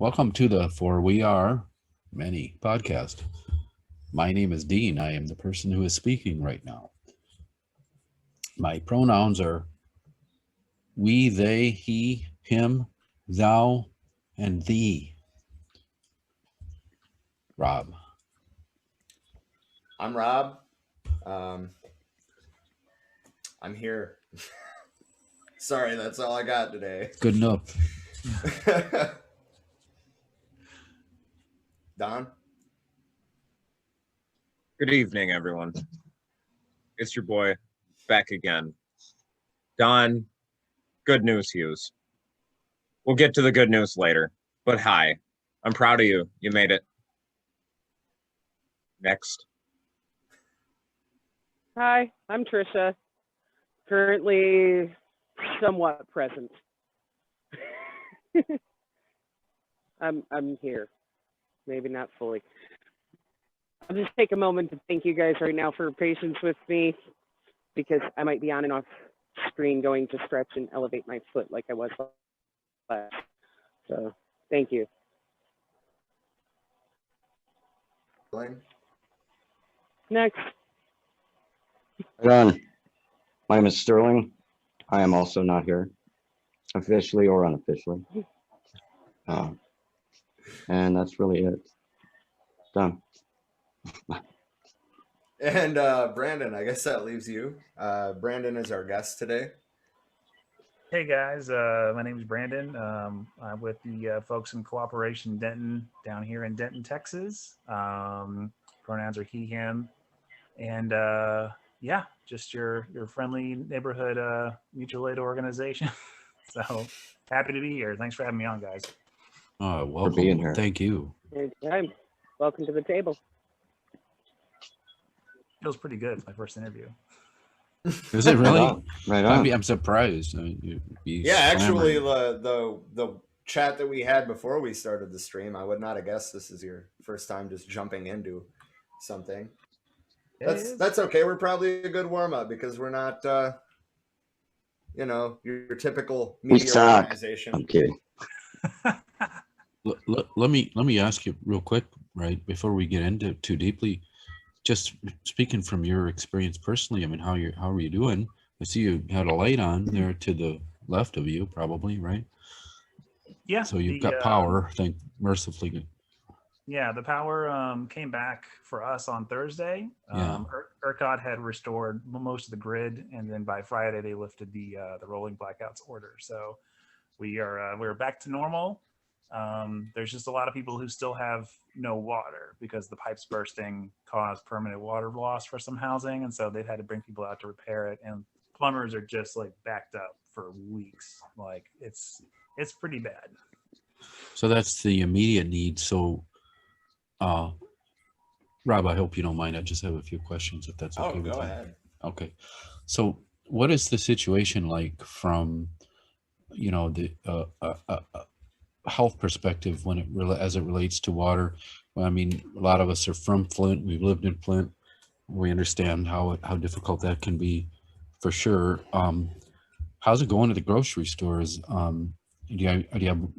Welcome to the For We Are Many podcast. My name is Dean. I am the person who is speaking right now. My pronouns are we, they, he, him, thou, and thee. Rob. I'm Rob. I'm here. Sorry, that's all I got today. Good enough. Don? Good evening, everyone. It's your boy back again. Don, good news, Hughes. We'll get to the good news later, but hi, I'm proud of you. You made it. Next. Hi, I'm Trisha. Currently somewhat present. I'm here. Maybe not fully. I'll just take a moment to thank you guys right now for your patience with me because I might be on and off screen going to stretch and elevate my foot like I was last. So thank you. Next. Right on. My name is Sterling. I am also not here, officially or unofficially. And that's really it. Done. And Brandon, I guess that leaves you. Brandon is our guest today. Hey guys, my name is Brandon. I'm with the folks in Cooperation Denton down here in Denton, Texas. Pronouns are he, him, and yeah, just your friendly neighborhood mutual aid organization. So happy to be here. Thanks for having me on, guys. Welcome. For being here. Thank you. Anytime. Welcome to the table. Feels pretty good. It's my first interview. Is it really? Right on. I'm surprised. Actually, the chat that we had before we started the stream, I would not have guessed this is your first time just jumping into something. That's okay. We're probably a good warm up because we're not, your typical media organization. I'm kidding. Let me ask you real quick, right, before we get into it too deeply. Just speaking from your experience personally, I mean, how are you doing? I see you had a light on there to the left of you, probably, right? Yeah. So you've got power, thank mercifully. Yeah, the power came back for us on Thursday. ERCOT had restored most of the grid, and then by Friday they lifted the rolling blackouts order. So we're back to normal. There's just a lot of people who still have no water because the pipes bursting caused permanent water loss for some housing, and so they've had to bring people out to repair it. And plumbers are just like backed up for weeks. Like it's pretty bad. So that's the immediate need. So, Rob, I hope you don't mind. I just have a few questions, if that's okay. Go ahead. Okay. So, what is the situation like from, the health perspective when as it relates to water? Well, I mean, a lot of us are from Flint. We've lived in Flint. We understand how difficult that can be, for sure. How's it going to the grocery stores? Do you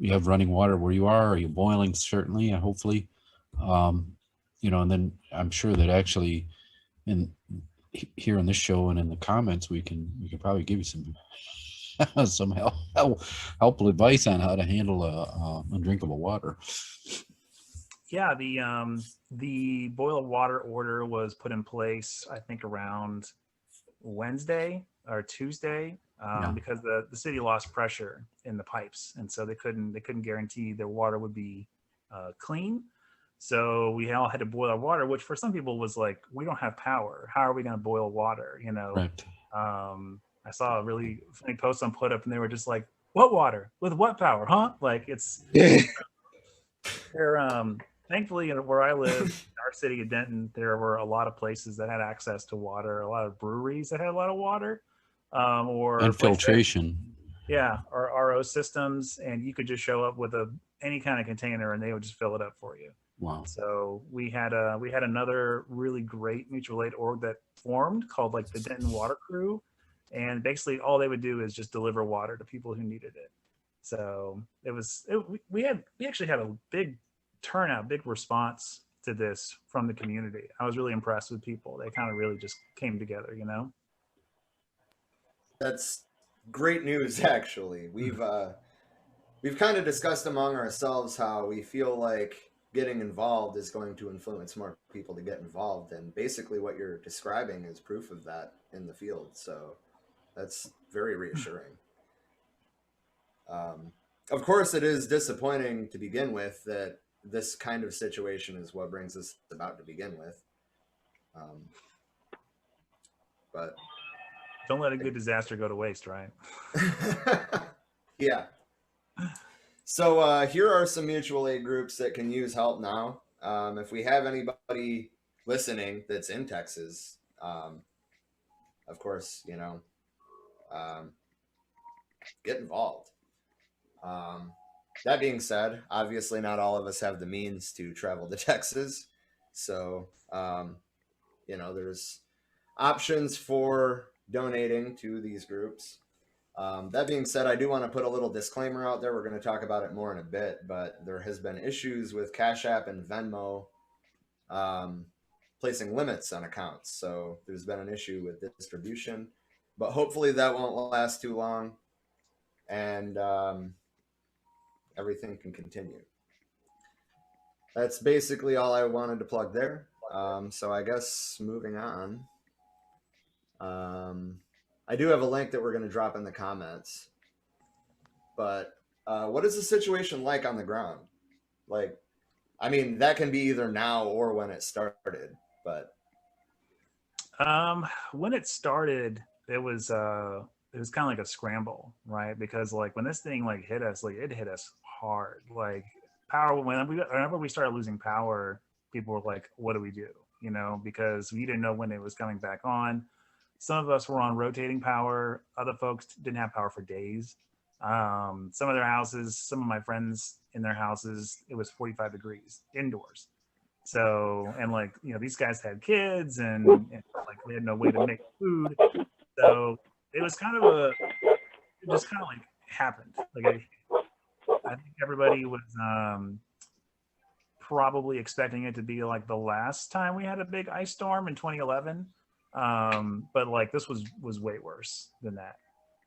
have running water where you are? Are you boiling? Certainly, and hopefully, and then I'm sure that actually, here in this show and in the comments, we can probably give you some helpful advice on how to handle undrinkable water. Yeah, the boil of water order was put in place, I think, around Wednesday or Tuesday, because the city lost pressure in the pipes, and so they couldn't guarantee their water would be clean. So we all had to boil our water, which for some people was like, we don't have power. How are we going to boil water? Right. I saw a really funny post on put up, and they were just like, "What water with what power, huh?" Like it's. They're thankfully where I live, in our city of Denton, there were a lot of places that had access to water, a lot of breweries that had a lot of water, or filtration. Or RO systems, and you could just show up with any kind of container, and they would just fill it up for you. Wow. So we had another really great mutual aid org that formed called like the Denton Water Crew, and basically all they would do is just deliver water to people who needed it. So we actually had a big turnout, big response to this from the community. I was really impressed with people. They kind of really just came together, you know? That's great news. Actually, we've kind of discussed among ourselves how we feel like getting involved is going to influence more people to get involved, and basically what you're describing is proof of that in the field. So that's very reassuring. Of course, it is disappointing to begin with that this kind of situation is what brings us about to begin with. But don't let a good disaster go to waste, right? yeah. So here are some mutual aid groups that can use help now. If we have anybody listening that's in Texas, of course, get involved. That being said, obviously not all of us have the means to travel to Texas. So, there's options for donating to these groups. That being said, I do want to put a little disclaimer out there. We're going to talk about it more in a bit, but there has been issues with Cash App and Venmo placing limits on accounts. So there's been an issue with distribution, but hopefully that won't last too long, and everything can continue. That's basically all I wanted to plug there. So I guess moving on. I do have a link that we're going to drop in the comments. But what is the situation like on the ground? Like, I mean, that can be either now or when it started. But when it started, it was kind of like a scramble, right? Because like when this thing like hit us, like it hit us hard. Like power, whenever we started losing power, people were like, "What do we do?" You know, because we didn't know when it was coming back on. Some of us were on rotating power. Other folks didn't have power for days. Some of their houses, some of my friends in their houses, it was 45 degrees indoors. So, and like, these guys had kids and like we had no way to make food. So it was it just kind of like happened. Like I think everybody was probably expecting it to be like the last time we had a big ice storm in 2011. But like this was way worse than that.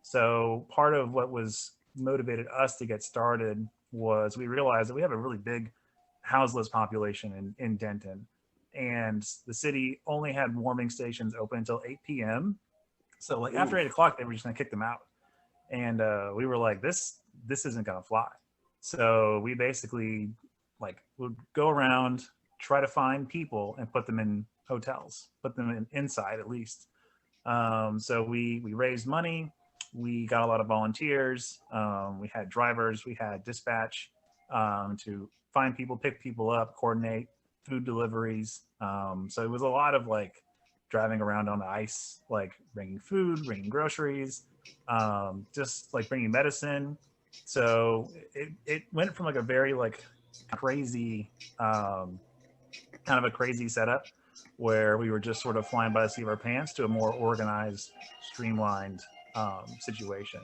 So part of what was motivated us to get started was we realized that we have a really big houseless population in Denton, and the city only had warming stations open until 8 p.m. So like after 8 o'clock, they were just gonna kick them out. And we were like, this isn't gonna fly. So we basically like would go around, try to find people and put them in hotels, put them inside at least. So we raised money. We got a lot of volunteers. We had drivers. We had dispatch to find people, pick people up, coordinate food deliveries. So it was a lot of like driving around on the ice, like bringing food, bringing groceries, just like bringing medicine. So it went from like a very like crazy, kind of a crazy setup where we were just sort of flying by the seat of our pants to a more organized, streamlined situation.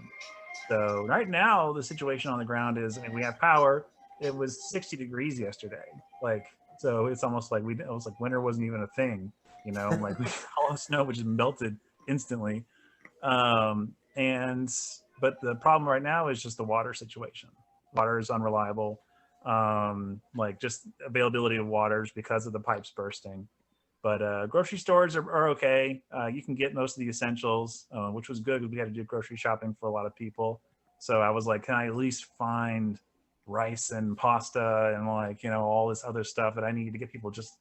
So right now, the situation on the ground is, we have power. It was 60 degrees yesterday. Like, so it's almost like it was like winter wasn't even a thing, like all the snow just melted instantly. But the problem right now is just the water situation. Water is unreliable. Like just availability of waters because of the pipes bursting. But grocery stores are okay. You can get most of the essentials, which was good because we had to do grocery shopping for a lot of people. So I was like, can I at least find rice and pasta and like, all this other stuff that I need to get people just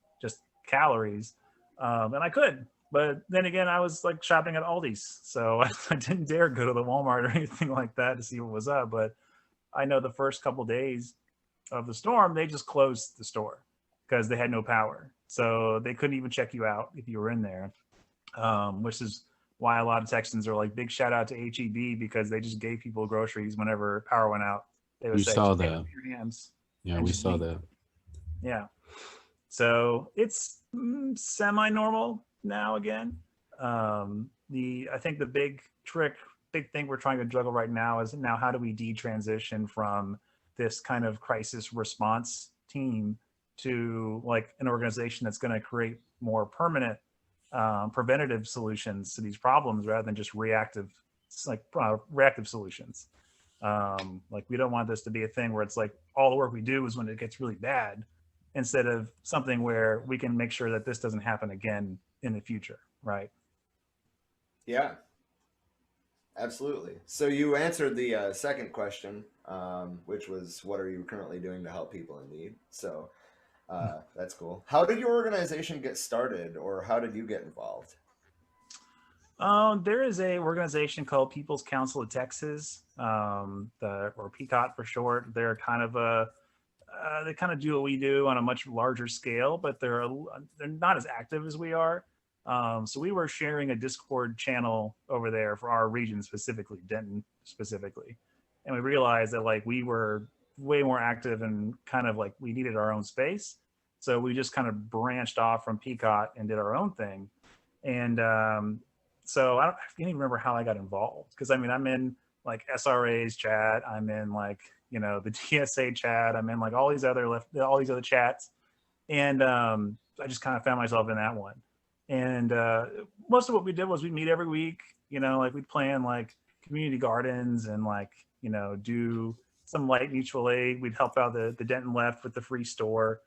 calories. And I could. But then again, I was like shopping at Aldi's. So I didn't dare go to the Walmart or anything like that to see what was up. But I know the first couple days of the storm, they just closed the store because they had no power. So they couldn't even check you out if you were in there, which is why a lot of Texans are like, big shout out to HEB because they just gave people groceries whenever power went out. They would say, saw "Just that. your hands." Yeah, we saw that. Yeah. So it's semi-normal now again. I think the big trick big thing we're trying to juggle right now is now how do we detransition from this kind of crisis response team to like an organization that's going to create more permanent preventative solutions to these problems rather than just reactive solutions. Like we don't want this to be a thing where it's like all the work we do is when it gets really bad, instead of something where we can make sure that this doesn't happen again in the future, right? Yeah, absolutely. So you answered the second question, which was, what are you currently doing to help people in need? So that's cool. How did your organization get started, or how did you get involved? There is a organization called People's Council of Texas, or PCOT for short. They're kind of they kind of do what we do on a much larger scale, but they're not as active as we are. So we were sharing a Discord channel over there for our region specifically, Denton specifically, and we realized that like we were way more active and kind of like we needed our own space. So we just kind of branched off from PCOT and did our own thing. And so I can't even remember how I got involved, because I mean I'm in like SRA's chat, I'm in like, you know, the TSA chat, I'm in like all these other chats, and I just kind of found myself in that one. And most of what we did was we meet every week, you know, like we'd plan like community gardens and like, you know, do some light mutual aid. We'd help out the Denton Left with the free store,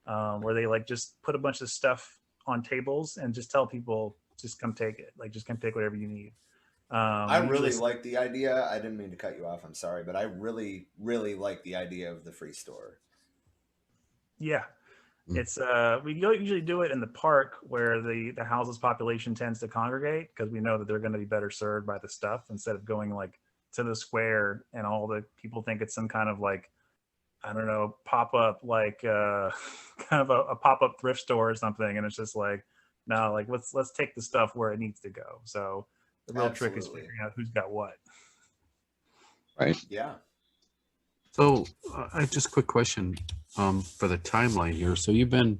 where they like just put a bunch of stuff on tables and just tell people, just come take it. Like, just come take whatever you need. I really like the idea. I didn't mean to cut you off. I'm sorry, but I really, really like the idea of the free store. Yeah. It's we usually do it in the park where the house's population tends to congregate, because we know that they're going to be better served by the stuff instead of going like to the square and all the people think it's some kind of like, I don't know, pop-up like kind of a pop-up thrift store or something, and it's just like, no, like let's take the stuff where it needs to go. So the real trick is figuring out who's got what. Right. Yeah. So I just quick question for the timeline here. So you've been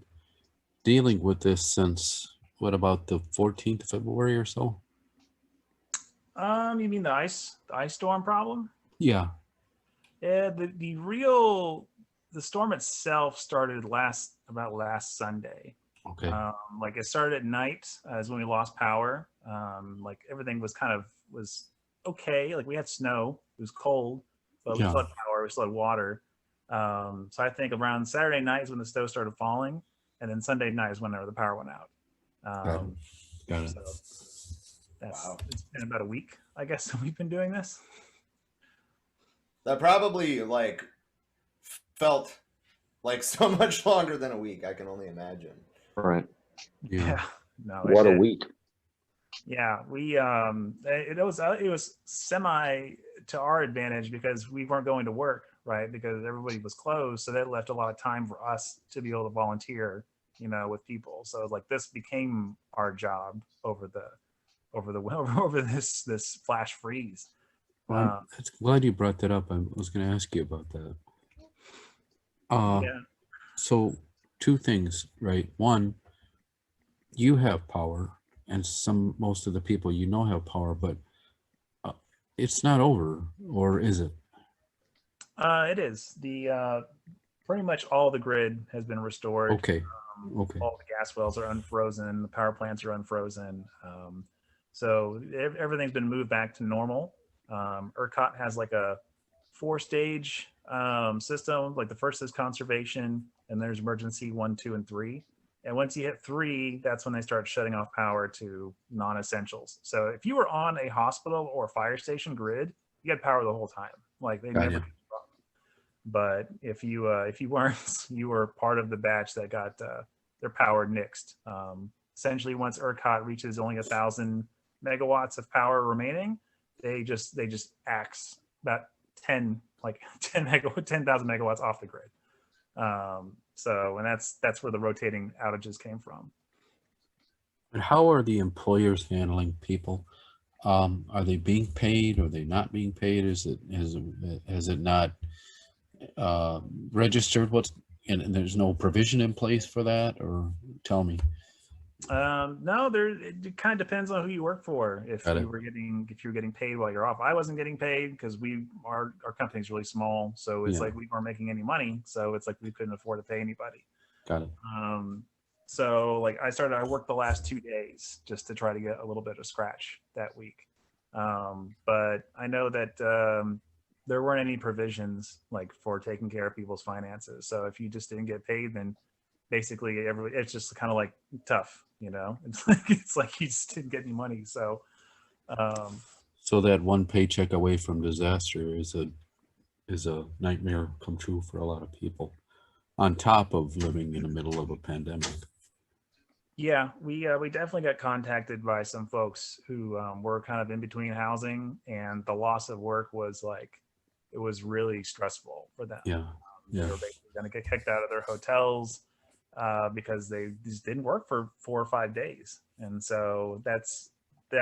dealing with this since what, about the 14th of February or so? You mean the ice storm problem? Yeah. Yeah, the storm itself started last Sunday. Okay. Like it started at night is when we lost power. Like everything was okay. Like we had snow, it was cold, but we still had power, we still had water. So I think around Saturday night is when the snow started falling, and then Sunday night is whenever the power went out. Got it. So it's been about a week, I guess, that we've been doing this. That probably like felt like so much longer than a week. I can only imagine. Right. Yeah. No. What a week. Yeah, we it was semi to our advantage because we weren't going to work, right? Because everybody was closed, so that left a lot of time for us to be able to volunteer, you know, with people. So like this became our job over this flash freeze. Well, I'm glad you brought that up. I was going to ask you about that. Yeah. So two things, right? One, you have power, and most of the people you know have power, but it's not over, or is it? It is. The pretty much all the grid has been restored. Okay. Okay. All the gas wells are unfrozen. The power plants are unfrozen. So everything's been moved back to normal. ERCOT has like a 4-stage system. Like the first is conservation, and there's emergency 1, 2, and 3. And once you hit 3, that's when they start shutting off power to non-essentials. So if you were on a hospital or fire station grid, you had power the whole time. Like they never. But if you weren't, you were part of the batch that got their power nixed. Essentially, once ERCOT reaches only 1,000 megawatts of power remaining, they just axe about 10,000 megawatts off the grid. So, and that's where the rotating outages came from. And how are the employers handling people? Are they being paid? Are they not being paid? Has it not registered? And there's no provision in place for that? Or tell me. No, it kind of depends on who you work for. If Got it. you were getting paid while you're off, I wasn't getting paid because our company's really small, so it's Yeah. like we weren't making any money, so it's like we couldn't afford to pay anybody. Got it. So like I worked the last 2 days just to try to get a little bit of scratch that week. But I know that there weren't any provisions like for taking care of people's finances. So if you just didn't get paid, then basically it's just kind of like tough, you know. It's like you just didn't get any money. So So that one paycheck away from disaster is a nightmare come true for a lot of people, on top of living in the middle of a pandemic. yeah, we definitely got contacted by some folks who were kind of in between housing, and the loss of work was like, it was really stressful for them. Yeah. They Yeah. were basically going to get kicked out of their hotels because they just didn't work for 4 or 5 days, and so that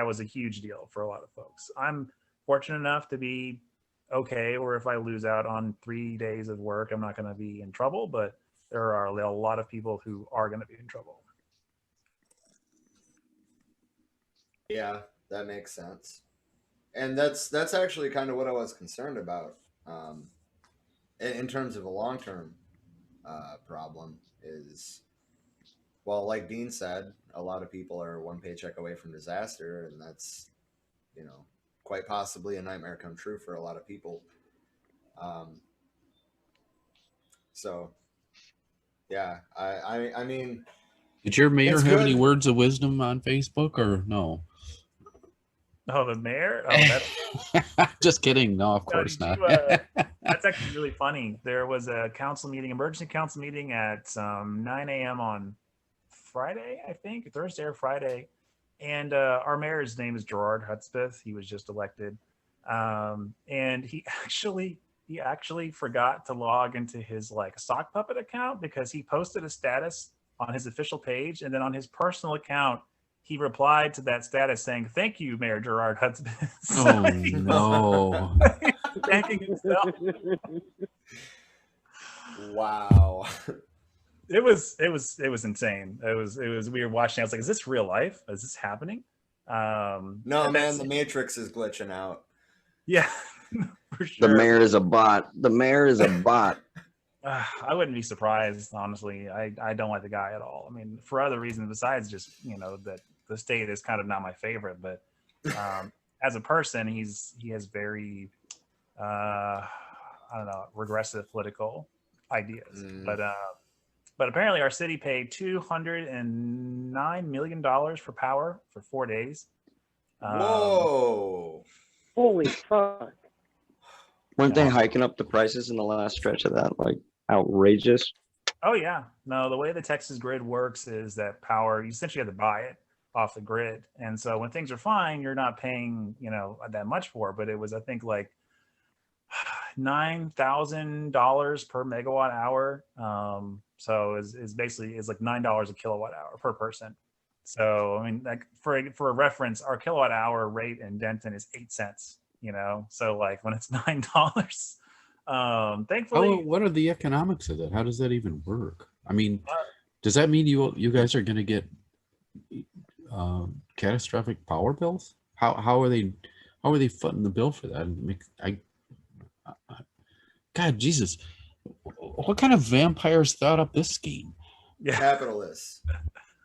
was a huge deal for a lot of folks. I'm fortunate enough to be okay, or if I lose out on 3 days of work, I'm not going to be in trouble. But there are a lot of people who are going to be in trouble. Yeah, that makes sense. And that's actually kind of what I was concerned about, in terms of a long term problem. Is, well, like Dean said, a lot of people are one paycheck away from disaster, and that's, quite possibly a nightmare come true for a lot of people. So yeah, I mean, Did your mayor It's have any good. words of wisdom on Facebook or no? Oh, the mayor? Oh, that's Just kidding. No, of no, course did not. you, that's actually really funny. There was a emergency council meeting at 9 a.m. on Friday, I think, Thursday or Friday. And our mayor's name is Gerard Hudspeth. He was just elected. And he actually forgot to log into his like sock puppet account, because he posted a status on his official page, and then on his personal account, he replied to that status saying, "Thank you, Mayor Gerard Hudspeth." Oh no. Thanking himself. wow. It was insane. It was we were watching. I was like, "Is this real life? Is this happening?" No, and man, that's- the Matrix is glitching out. yeah, for The sure. mayor is a bot. The mayor is a bot. I wouldn't be surprised, honestly. I don't like the guy at all. I mean, for other reasons besides just that the state is kind of not my favorite, but as a person, he has very I don't know, regressive political ideas. But apparently our city paid $209 million for power for 4 days. Whoa. Holy fuck. Weren't they hiking up the prices in the last stretch of that? Like outrageous. Oh yeah, no. The way the Texas grid works is that power, you essentially have to buy it off the grid, and so when things are fine, you're not paying that much for it. But it was, I think, like $9,000 per megawatt hour. So is basically like $9 a kilowatt hour per person. So I mean, like for a reference, our kilowatt hour rate in Denton is 8 cents. So like when it's $9. Thankfully, What are the economics of that? How does that even work? I mean, does that mean you guys are going to get catastrophic power bills? How are they footing the bill for that? God, Jesus, what kind of vampires thought up this scheme? yeah, Capitalists.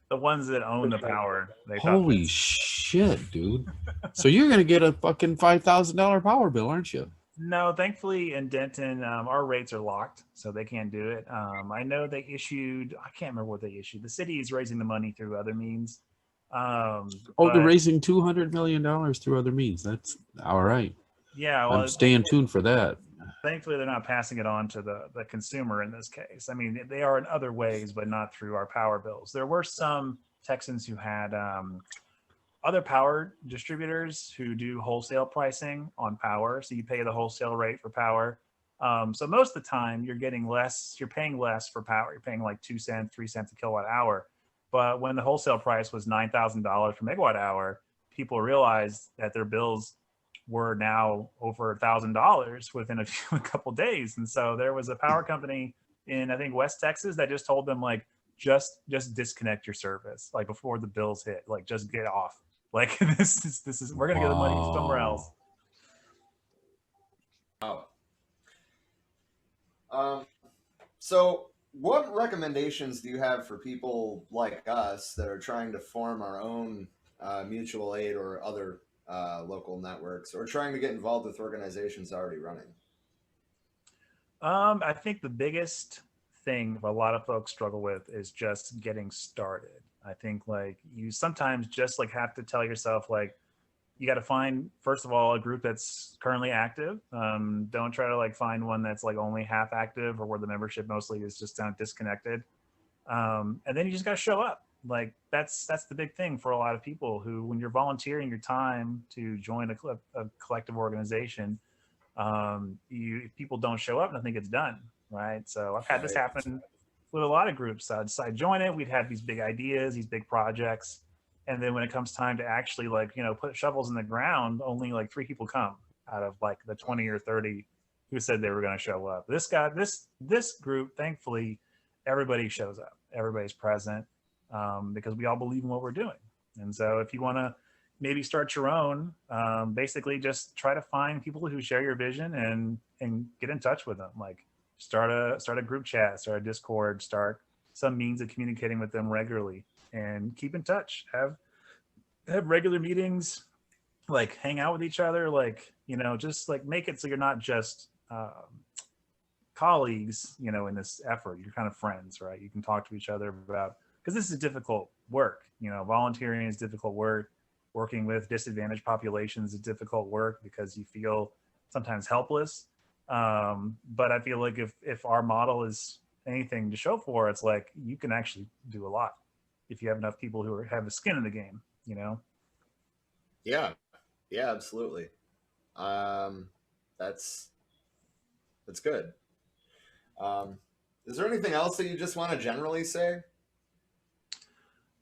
the ones that own the power. Holy shit, dude! So you're going to get a fucking $5,000 power bill, aren't you? No, thankfully in Denton, our rates are locked, so they can't do it. I know they issued, I can't remember what they issued. The city is raising the money through other means. They're raising $200 million through other means. That's all right. Yeah, well, I'm staying tuned for that. Thankfully, they're not passing it on to the consumer in this case. I mean, they are in other ways, but not through our power bills. There were some Texans who had other power distributors who do wholesale pricing on power. So you pay the wholesale rate for power. So most of the time you're paying less for power. You're paying like 2 cents, 3 cents a kilowatt hour. But when the wholesale price was $9,000 per megawatt hour, people realized that their bills were now over $1,000 within a couple days. And so there was a power company in, I think, West Texas that just told them, like, just disconnect your service like before the bills hit. Like just get off. Like this is we're gonna get the money somewhere else. Wow. So what recommendations do you have for people like us that are trying to form our own mutual aid or other local networks, or trying to get involved with organizations already running? I think the biggest thing a lot of folks struggle with is just getting started. I think like you sometimes just like have to tell yourself like you got to find first of all a group that's currently active. Don't try to like find one that's like only half active or where the membership mostly is just disconnected. And then you just got to show up. Like that's the big thing for a lot of people who, when you're volunteering your time to join a collective organization, people don't show up, nothing gets done, right? So I've had this happen with a lot of groups. I'd decide to join it. We'd have these big ideas, these big projects, and then when it comes time to actually like put shovels in the ground, only like 3 people come out of like the 20 or 30 who said they were going to show up. This group, thankfully, everybody shows up, everybody's present, because we all believe in what we're doing. And so if you want to maybe start your own, basically just try to find people who share your vision and get in touch with them. Like start a group chat, start a Discord, start some means of communicating with them regularly, and keep in touch. Have regular meetings, like hang out with each other, like just like make it so you're not just colleagues, in this effort. You're kind of friends, right? You can talk to each other about, because this is difficult work. Volunteering is difficult work. Working with disadvantaged populations is difficult work because you feel sometimes helpless. But I feel like if our model is anything to show for, it's like you can actually do a lot if you have enough people who have a skin in the game. Yeah, absolutely. That's good. Is there anything else that you just want to generally say?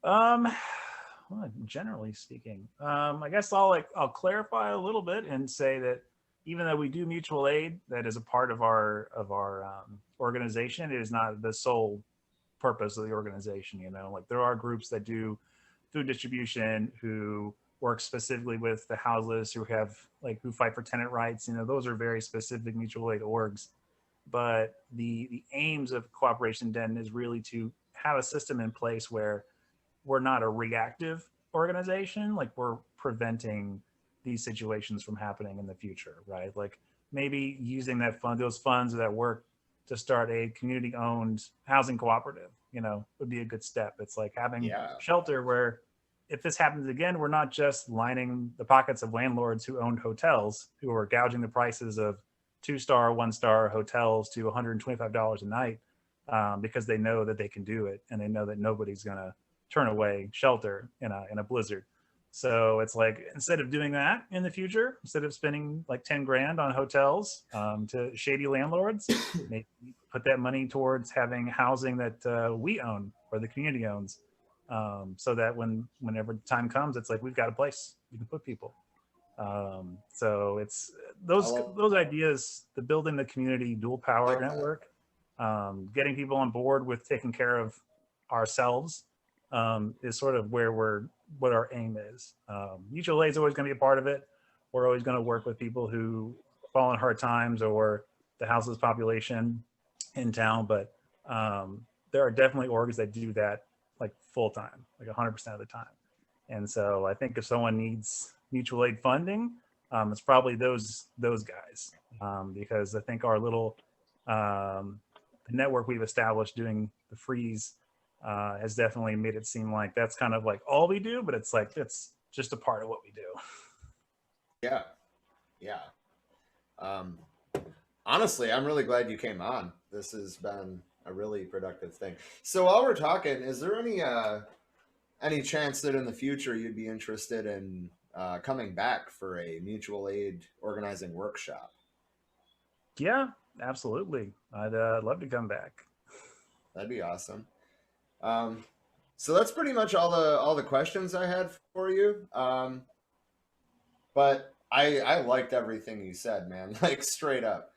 Well, generally speaking, I guess I'll clarify a little bit and say that even though we do mutual aid, that is a part of our organization, it is not the sole purpose of the organization. Like there are groups that do food distribution, who work specifically with the houseless, who fight for tenant rights. Those are very specific mutual aid orgs. But the aims of Cooperation Denton is really to have a system in place where we're not a reactive organization. Like we're preventing these situations from happening in the future, right? Like maybe using those funds or that work to start a community-owned housing cooperative, would be a good step. It's like having shelter where if this happens again, we're not just lining the pockets of landlords who owned hotels, who are gouging the prices of 2-star, 1-star hotels to $125 a night, because they know that they can do it, and they know that nobody's gonna turn away shelter in a blizzard. So it's like, instead of doing that in the future, instead of spending like 10 grand on hotels to shady landlords, maybe put that money towards having housing that we own or the community owns, so that whenever the time comes, it's like we've got a place we can put people. So it's those ideas, the building the community dual power network, getting people on board with taking care of ourselves, is sort of what our aim is. Mutual aid is always going to be a part of it. We're always going to work with people who fall in hard times or the houseless population in town, but there are definitely orgs that do that like full time, like 100% of the time. And so I think if someone needs mutual aid funding, it's probably those guys, because I think our little the network we've established doing the freeze has definitely made it seem like that's kind of like all we do, but it's like it's just a part of what we do. Yeah. Honestly, I'm really glad you came on. This has been a really productive thing. So while we're talking, is there any chance that in the future you'd be interested in coming back for a mutual aid organizing workshop? Yeah, absolutely. I'd love to come back. That'd be awesome. So that's pretty much all the questions I had for you. But I liked everything you said, man. Like straight up.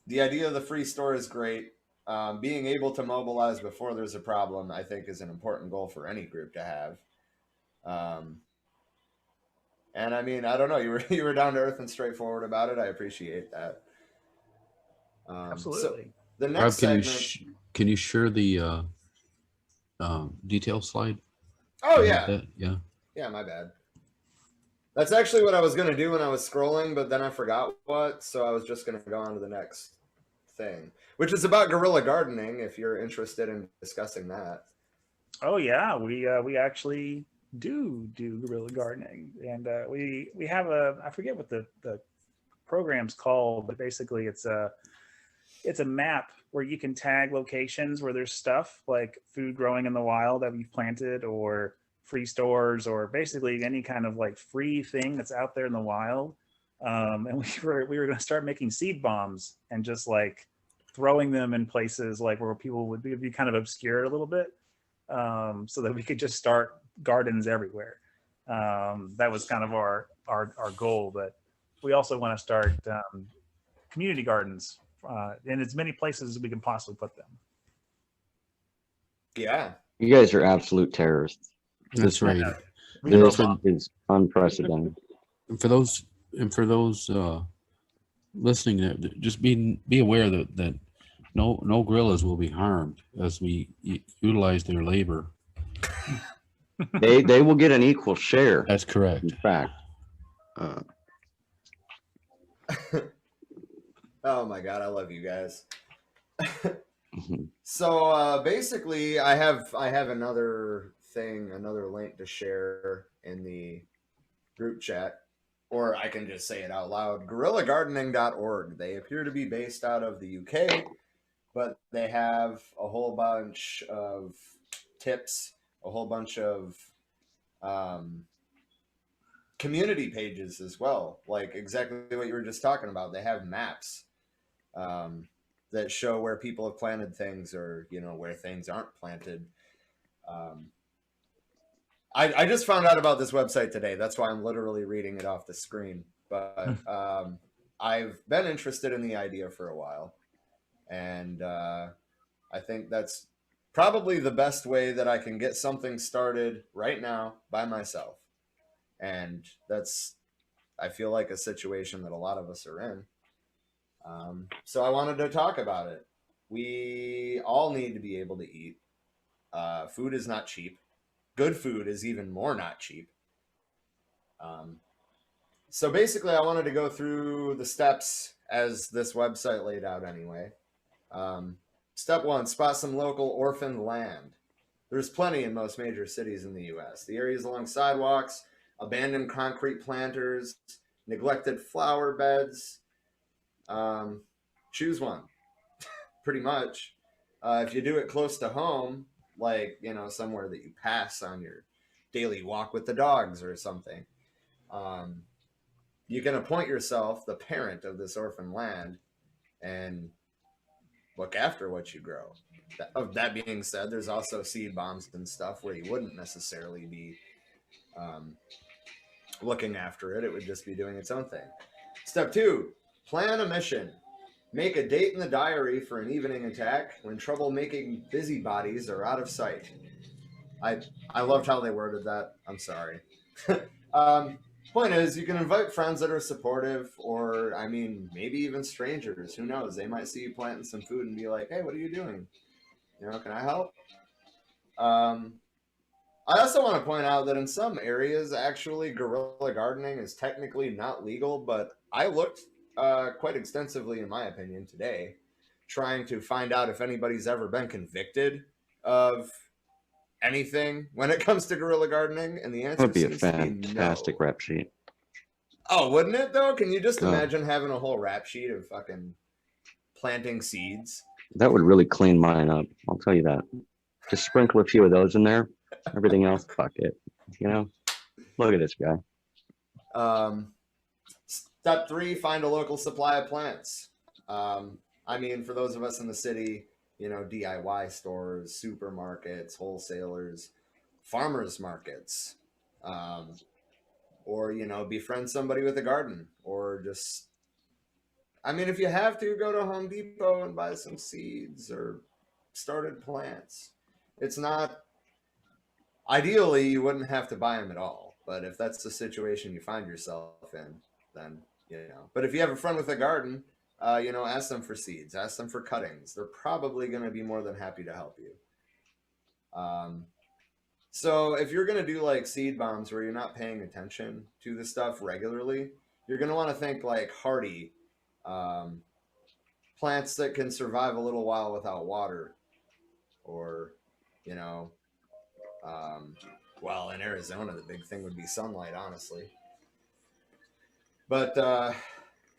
The idea of the free store is great. being able to mobilize before there's a problem, I think, is an important goal for any group to have. And I mean, I don't know, you were down to earth and straightforward about it. I appreciate that. So Absolutely. the Rob, next segment. can you share the detail slide? Oh You have yeah, that? Yeah. yeah. My bad. That's actually what I was gonna do when I was scrolling, but then I forgot what. So I was just gonna go on to the next thing, which is about guerrilla gardening. If you're interested in discussing that. Oh yeah, we actually do guerrilla gardening, and we have I forget what the program's called, but basically it's a map where you can tag locations where there's stuff like food growing in the wild that we've planted, or free stores, or basically any kind of like free thing that's out there in the wild. And we were going to start making seed bombs and just like throwing them in places like where people would be kind of obscure a little bit, so that we could just start gardens everywhere. That was kind of our goal, but we also want to start community gardens in as many places as we can possibly put them. Yeah. You guys are absolute terrorists. That's right. We This robot. is unprecedented. And for those listening, just be aware that no gorillas will be harmed as we utilize their labor. They will get an equal share. That's correct. In fact, Oh my god, I love you guys. So basically, I have another thing, another link to share in the group chat, or I can just say it out loud. GuerrillaGardening.org. They appear to be based out of the UK, but they have a whole bunch of tips, a whole bunch of community pages as well, like exactly what you were just talking about. They have maps that show where people have planted things, or where things aren't planted. I just found out about this website today. That's why I'm literally reading it off the screen. But I've been interested in the idea for a while, and I think that's probably the best way that I can get something started right now by myself. And that's, I feel like, a situation that a lot of us are in. So I wanted to talk about it. We all need to be able to eat. Food is not cheap. Good food is even more not cheap. So basically, I wanted to go through the steps as this website laid out anyway. Step 1, spot some local orphaned land. There's plenty in most major cities in the U.S. The areas along sidewalks, abandoned concrete planters, neglected flower beds. Choose one, pretty much. If you do it close to home, like, somewhere that you pass on your daily walk with the dogs or something, you can appoint yourself the parent of this orphan land and look after what you grow. That being said, there's also seed bombs and stuff where you wouldn't necessarily be looking after it. It would just be doing its own thing. Step 2, plan a mission. Make a date in the diary for an evening attack when trouble-making busybodies are out of sight. I loved how they worded that. I'm sorry. Point is, you can invite friends that are supportive, or, maybe even strangers. Who knows? They might see you planting some food and be like, hey, what are you doing? Can I help? I also want to point out that in some areas, actually, guerrilla gardening is technically not legal, but I looked quite extensively, in my opinion, today, trying to find out if anybody's ever been convicted of anything when it comes to guerrilla gardening, and the answer that would be a seems to be fantastic no. rap sheet. Oh, wouldn't it though? Can you just imagine having a whole rap sheet of fucking planting seeds? That would really clean mine up. I'll tell you that. Just sprinkle a few of those in there. Everything else, fuck it. Look at this guy. Step 3, find a local supply of plants. For those of us in the city, DIY stores, supermarkets, wholesalers, farmers markets, or, befriend somebody with a garden, or just I mean, if you have to, go to Home Depot and buy some seeds or started plants. It's not, ideally, you wouldn't have to buy them at all. But if that's the situation you find yourself in, then, you know. But if you have a friend with a garden, you know, ask them for seeds, ask them for cuttings. They're probably going to be more than happy to help you. So if you're going to do like seed bombs where you're not paying attention to the stuff regularly, you're going to want to think like hardy plants that can survive a little while without water, or, you know, well, in Arizona, the big thing would be sunlight, honestly. But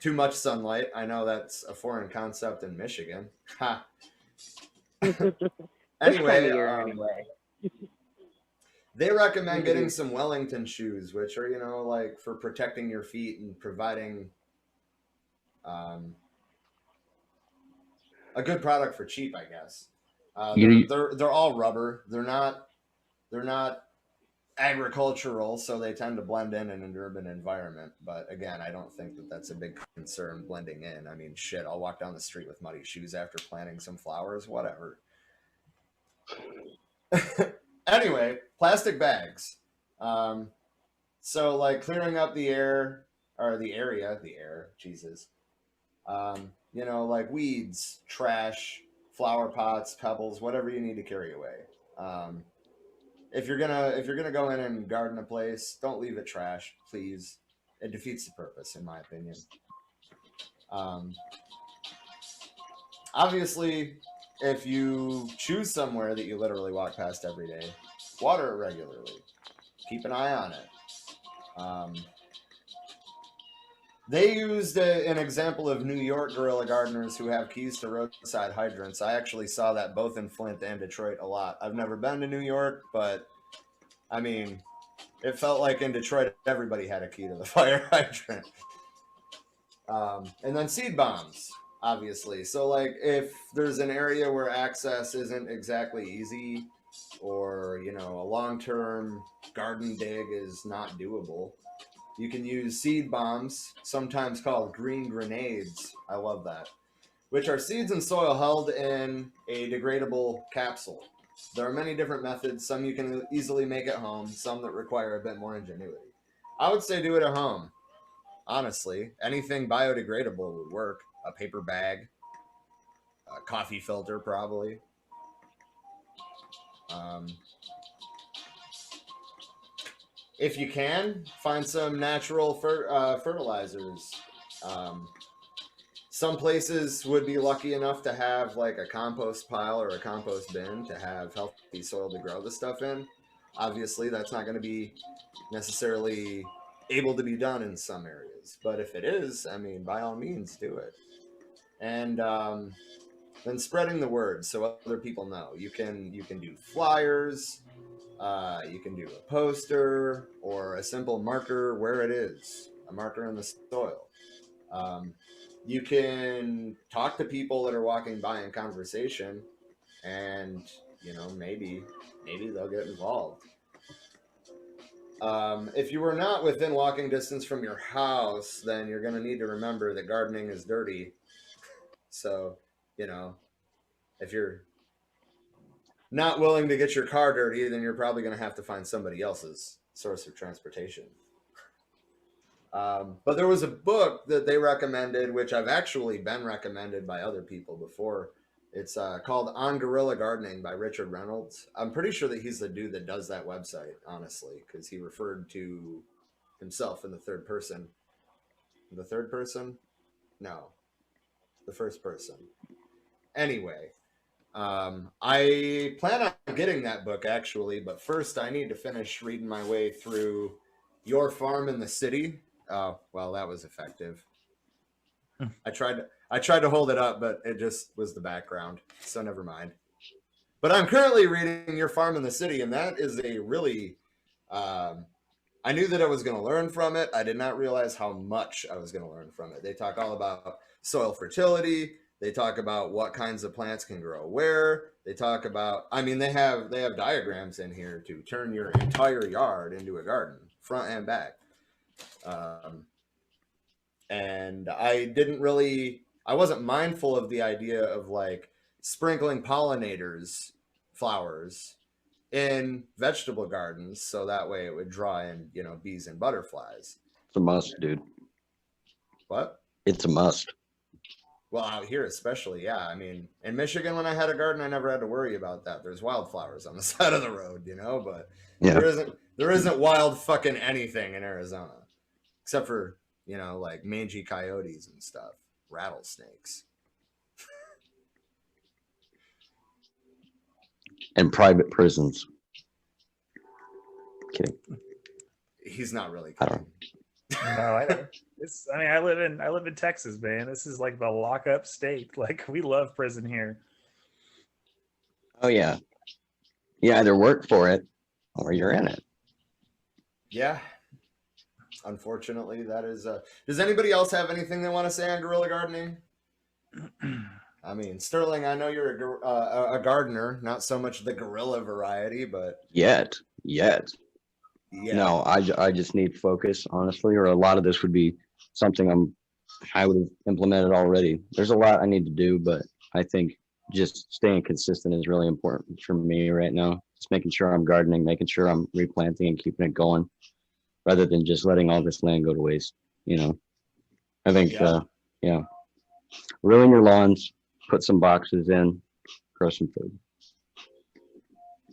too much sunlight, I know that's a foreign concept in Michigan. Ha. Anyway, they recommend getting some Wellington shoes, which are, you know, like for protecting your feet and providing a good product for cheap, I guess. They're all rubber. They're not agricultural, so they tend to blend in an urban environment. But again, I don't think that that's a big concern blending in. I mean, shit, I'll walk down the street with muddy shoes after planting some flowers, whatever. Anyway, plastic bags. So like clearing up the air, or the air, Jesus. You know, like weeds, trash, flower pots, pebbles, whatever you need to carry away. If you're gonna go in and garden a place, don't leave it trash, please. It defeats the purpose, in my opinion. Obviously, if you choose somewhere that you literally walk past every day, water it regularly. Keep an eye on it. They used an example of New York guerrilla gardeners who have keys to roadside hydrants. I actually saw that both in Flint and Detroit a lot. I've never been to New York, but I mean, it felt like in Detroit everybody had a key to the fire hydrant. And then seed bombs, obviously. So like if there's an area where access isn't exactly easy, or, you know, a long-term garden dig is not doable, you can use seed bombs, sometimes called green grenades. I love that. Which are seeds and soil held in a degradable capsule. There are many different methods. Some you can easily make at home, some that require a bit more ingenuity. I would say do it at home. Honestly, anything biodegradable would work. A paper bag, a coffee filter, probably. If you can, find some natural fertilizers. Some places would be lucky enough to have like a compost pile or a compost bin to have healthy soil to grow the stuff in. Obviously, that's not going to be necessarily able to be done in some areas. But if it is, I mean, by all means, do it. And then spreading the word so other people know. You can do flyers. You can do a poster or a simple marker where it is, a marker in the soil. You can talk to people that are walking by in conversation, and, you know, maybe they'll get involved. If you are not within walking distance from your house, then you're going to need to remember that gardening is dirty. So, you know, if you're not willing to get your car dirty, then you're probably going to have to find somebody else's source of transportation. But there was a book that they recommended, which I've actually been recommended by other people before. It's called On Guerrilla Gardening by Richard Reynolds. I'm pretty sure that he's the dude that does that website, honestly, because he referred to himself in the third person. The third person? No. The first person. Anyway. I plan on getting that book, actually, but first I need to finish reading my way through Your Farm in the City. Oh, well, that was effective. I tried to hold it up, but it just was the background, so never mind. But I'm currently reading Your Farm in the City, and that is a really... I knew that I was going to learn from it. I did not realize how much I was going to learn from it. They talk all about soil fertility. They talk about what kinds of plants can grow where. They talk about, I mean, they have diagrams in here to turn your entire yard into a garden, front and back. and I wasn't mindful of the idea of like sprinkling pollinators, flowers, in vegetable gardens, so that way it would draw in, you know, bees and butterflies. It's a must, dude. What? It's a must. Well, out here especially, yeah. I mean, in Michigan, when I had a garden, I never had to worry about that. There's wildflowers on the side of the road, you know, but Yeah. there isn't wild fucking anything in Arizona, except for, you know, like mangy coyotes and stuff, rattlesnakes. And private prisons. Kidding. He's not really I kidding. No, I don't. I mean, I live in Texas, man. This is like the lockup state. Like, we love prison here. Oh yeah. You either work for it or you're in it. Yeah. Unfortunately, that is. Does anybody else have anything they want to say on guerrilla gardening? I mean, Sterling, I know you're a gardener, not so much the guerrilla variety, but Yet. yeah. No, I just need focus, honestly, or a lot of this would be something I would have implemented already. There's a lot I need to do, but I think just staying consistent is really important for me right now. Just making sure I'm gardening, making sure I'm replanting and keeping it going, rather than just letting all this land go to waste. You know, I think, Yeah. ruin your lawns, put some boxes in, grow some food.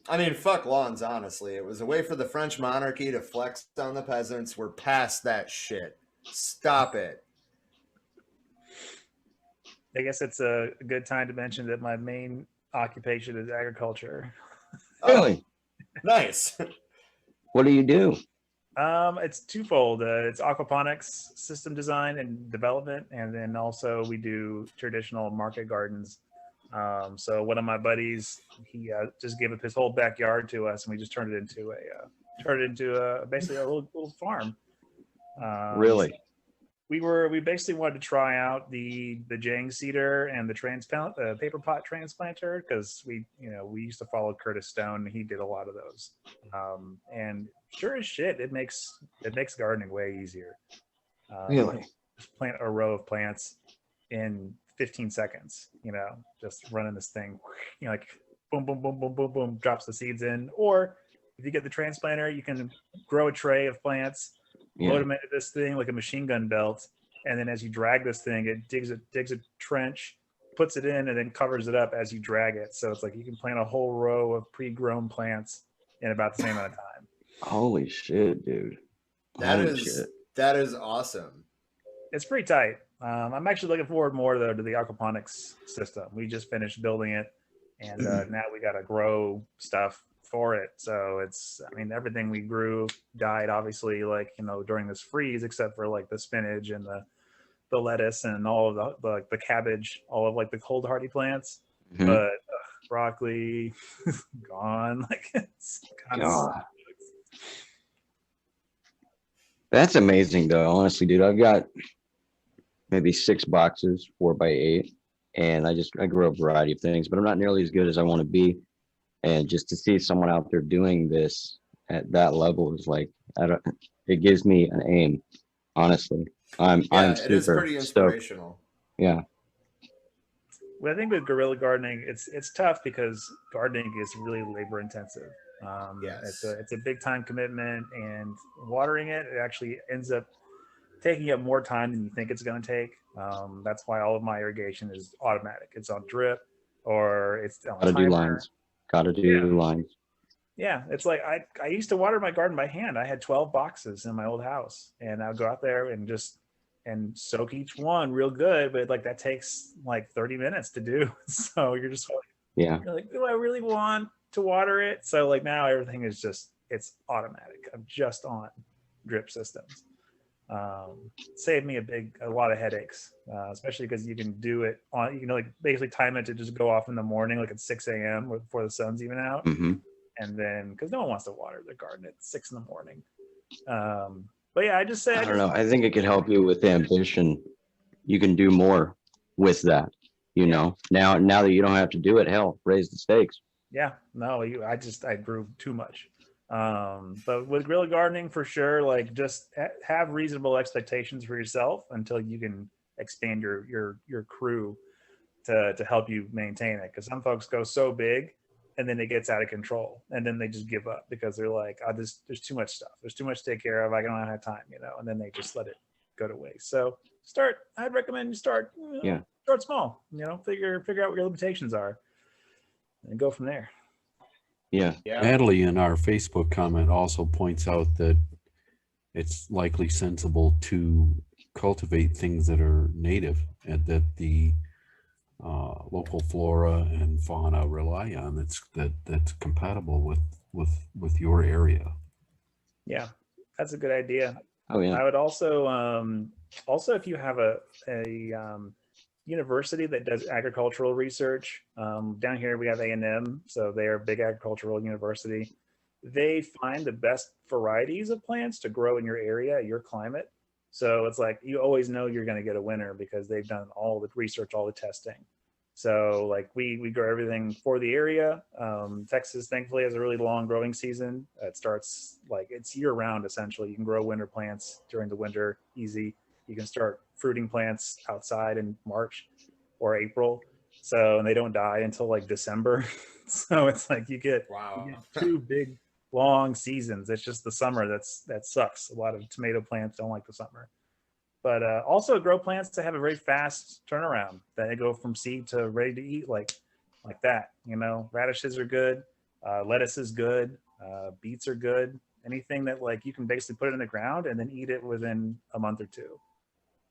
I mean, fuck lawns, honestly. It was a way for the French monarchy to flex on the peasants. We're past that shit. Stop it. I guess it's a good time to mention that my main occupation is agriculture. Really? Nice. What do you do? It's twofold. It's aquaponics system design and development, and then also we do traditional market gardens. So one of my buddies, he just gave up his whole backyard to us, and we just turned it into basically a little farm. Really? We basically wanted to try out the Jang seeder and the paper pot transplanter, because we used to follow Curtis Stone, and he did a lot of those. And sure as shit, it makes gardening way easier. Really? Just plant a row of plants in 15 seconds, just running this thing, like boom, boom, boom, boom, boom, boom, drops the seeds in. Or if you get the transplanter, you can grow a tray of plants, load them into this thing like a machine gun belt, and then as you drag this thing, it digs a trench, puts it in, and then covers it up as you drag it. So it's like you can plant a whole row of pre-grown plants in about the same amount of time. Holy shit, dude. That is awesome. It's pretty tight. I'm actually looking forward more though to the aquaponics system. We just finished building it, and now we got to grow stuff for it. So everything we grew died, obviously, during this freeze, except for like the spinach and the lettuce and all of the cabbage, all of like the cold hardy plants. Mhm. But broccoli gone. Like, it's kind of. That's amazing though, honestly, dude. I've got maybe 6 boxes, 4x8, and I grew a variety of things, but I'm not nearly as good as I want to be. And just to see someone out there doing this at that level is like, it gives me an aim, honestly. I'm it is super pretty stoked. inspirational. Yeah. Well, I think with guerrilla gardening, it's tough because gardening is really labor intensive. Yes. It's a big time commitment, and watering it actually ends up taking up more time than you think it's going to take. That's why all of my irrigation is automatic. It's on drip, or it's on Gotta timer. do lines. Gotta do lines. Yeah, it's like I used to water my garden by hand. I had 12 boxes in my old house, and I would go out there and soak each one real good, but like that takes like 30 minutes to do. So you're like, do I really want to water it? So like now everything is it's automatic. I'm just on drip systems. Saved me a lot of headaches, especially because you can do it on, like basically time it to just go off in the morning, like at 6 a.m. before the sun's even out. Mm-hmm. And then, because no one wants to water their garden at 6 in the morning. But yeah, I don't know. I think it could help you with ambition. You can do more with that, now that you don't have to do it, hell, raise the stakes. Yeah, no, I grew too much. But with guerrilla gardening, for sure, like just have reasonable expectations for yourself until you can expand your crew to help you maintain it. Because some folks go so big, and then it gets out of control, and then they just give up because they're like, oh, there's too much stuff, there's too much to take care of, I don't have time, and then they just let it go to waste. So I'd recommend you start small, figure out what your limitations are and go from there. Yeah. Natalie in our Facebook comment also points out that it's likely sensible to cultivate things that are native and that the local flora and fauna rely on that's compatible with your area. Yeah, that's a good idea. Oh yeah. I would also if you have a university that does agricultural research, down here we have A&M, so they are a big agricultural university. They find the best varieties of plants to grow in your area, your climate. So it's like you always know you're going to get a winner because they've done all the research, all the testing. So like we grow everything for the area. Texas thankfully has a really long growing season. It starts like it's year round essentially. You can grow winter plants during the winter easy. You can start fruiting plants outside in March or April. So, and they don't die until like December. So it's like you get 2 big long seasons. It's just the summer that sucks. A lot of tomato plants don't like the summer. But also grow plants that have a very fast turnaround, that they go from seed to ready to eat like that. Radishes are good, lettuce is good, beets are good. Anything that like you can basically put it in the ground and then eat it within a month or 2.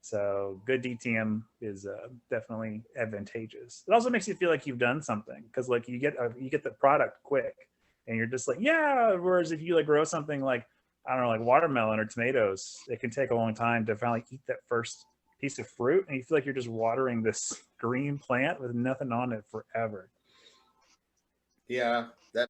So good DTM is definitely advantageous. It also makes you feel like you've done something because like you get the product quick, and you're just like, yeah. Whereas if you like grow something like, I don't know, like watermelon or tomatoes, it can take a long time to finally eat that first piece of fruit, and you feel like you're just watering this green plant with nothing on it forever. Yeah,